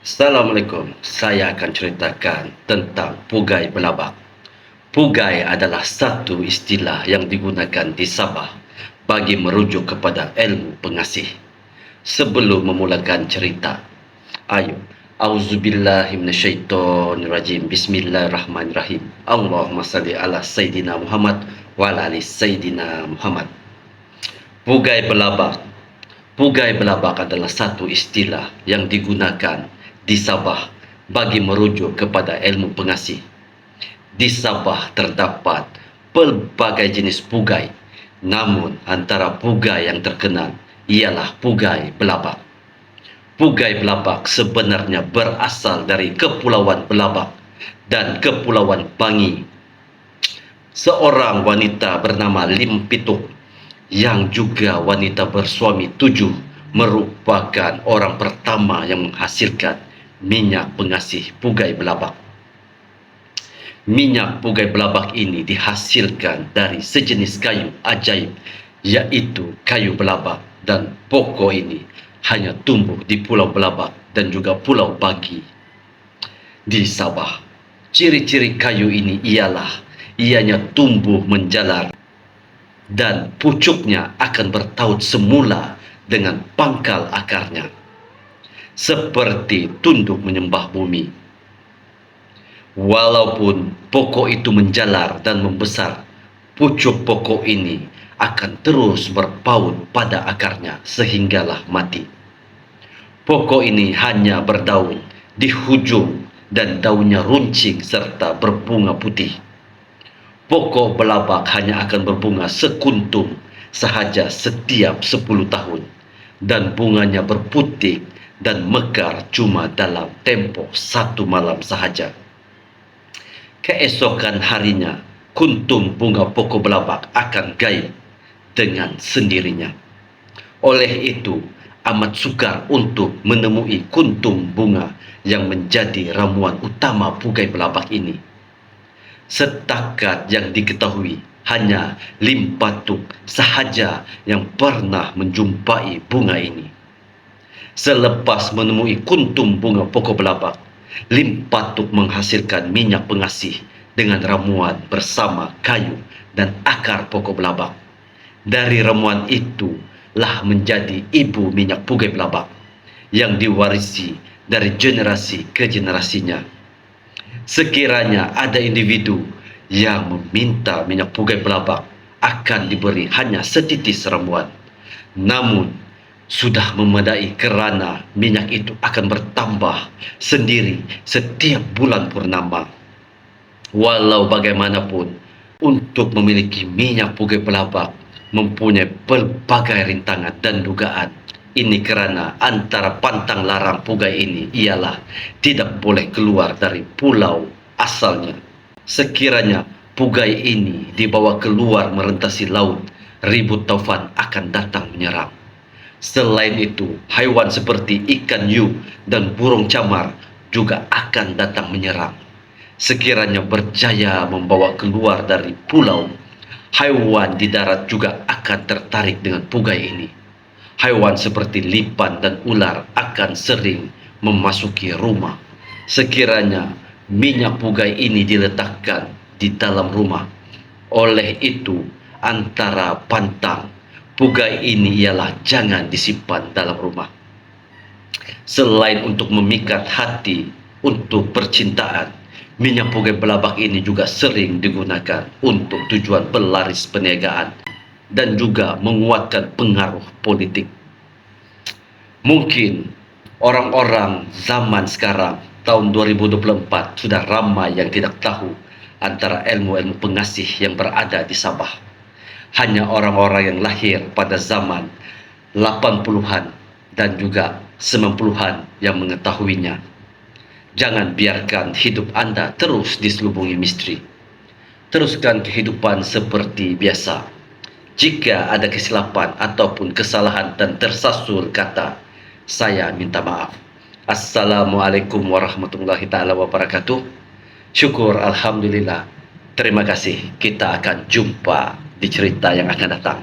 Assalamualaikum, saya akan ceritakan tentang Pugai Belabak. Pugai adalah satu istilah yang digunakan di Sabah bagi merujuk kepada ilmu pengasih. Sebelum memulakan cerita, ayo, Auzubillahi minasyaitonirrajim. Bismillahirrahmanirrahim. Allahumma salli ala Sayyidina Muhammad wa ala ali Sayyidina Muhammad. Pugai Belabak. Pugai Belabak adalah satu istilah yang digunakan di Sabah bagi merujuk kepada ilmu pengasih. Di Sabah terdapat pelbagai jenis pugai, namun antara pugai yang terkenal ialah Pugai Belabak. Pugai Belabak sebenarnya berasal dari Kepulauan Belabak dan Kepulauan Bangi. Seorang wanita bernama Lim Pituk yang juga wanita bersuami 7 merupakan orang pertama yang menghasilkan minyak pengasih Pugai Belabak. Minyak Pugai Belabak ini dihasilkan dari sejenis kayu ajaib, yaitu kayu belabak, dan pokok ini hanya tumbuh di Pulau Belabak dan juga Pulau Bagi di Sabah. Ciri-ciri kayu ini ialah ianya tumbuh menjalar dan pucuknya akan bertaut semula dengan pangkal akarnya, seperti tunduk menyembah bumi. Walaupun pokok itu menjalar dan membesar, pucuk pokok ini akan terus berpaut pada akarnya sehinggalah mati. Pokok ini hanya berdaun di hujung dan daunnya runcing serta berbunga putih. Pokok belabak hanya akan berbunga sekuntum sahaja setiap 10 tahun, dan bunganya berputik dan mekar cuma dalam tempo 1 malam sahaja. Keesokan harinya, kuntum bunga pokok belabak akan gaib dengan sendirinya. Oleh itu, amat sukar untuk menemui kuntum bunga yang menjadi ramuan utama Pugai Belabak ini. Setakat yang diketahui, hanya Lim Pituk sahaja yang pernah menjumpai bunga ini. Selepas menemui kuntum bunga pokok belabak, Lim Pituk menghasilkan minyak pengasih dengan ramuan bersama kayu dan akar pokok belabak. Dari ramuan itulah menjadi ibu minyak Pugai Belabak yang diwarisi dari generasi ke generasinya. Sekiranya ada individu yang meminta minyak Pugai Belabak, akan diberi hanya setitis ramuan. Namun sudah memadai kerana minyak itu akan bertambah sendiri setiap bulan purnama. Walau bagaimanapun, untuk memiliki minyak Pugai Belabak mempunyai pelbagai rintangan dan dugaan. Ini kerana antara pantang larang pugai ini ialah tidak boleh keluar dari pulau asalnya. Sekiranya pugai ini dibawa keluar merentasi laut, ribut taufan akan datang menyerang. Selain itu, haiwan seperti ikan hiu dan burung camar juga akan datang menyerang. Sekiranya berjaya membawa keluar dari pulau, haiwan di darat juga akan tertarik dengan pugai ini. Haiwan seperti lipan dan ular akan sering memasuki rumah. Sekiranya minyak pugai ini diletakkan di dalam rumah, oleh itu antara pantang pugai ini ialah jangan disimpan dalam rumah. Selain untuk memikat hati untuk percintaan, minyak Pugai Belabak ini juga sering digunakan untuk tujuan pelaris perniagaan dan juga menguatkan pengaruh politik. Mungkin orang-orang zaman sekarang tahun 2024 sudah ramai yang tidak tahu antara ilmu-ilmu pengasih yang berada di Sabah. Hanya orang-orang yang lahir pada zaman 80-an dan juga 90-an yang mengetahuinya. Jangan biarkan hidup Anda terus diselubungi misteri. Teruskan kehidupan seperti biasa. Jika ada kesilapan ataupun kesalahan dan tersasul kata, saya minta maaf. Assalamualaikum warahmatullahi taala wabarakatuh. Syukur alhamdulillah. Terima kasih. Kita akan jumpa di cerita yang akan datang.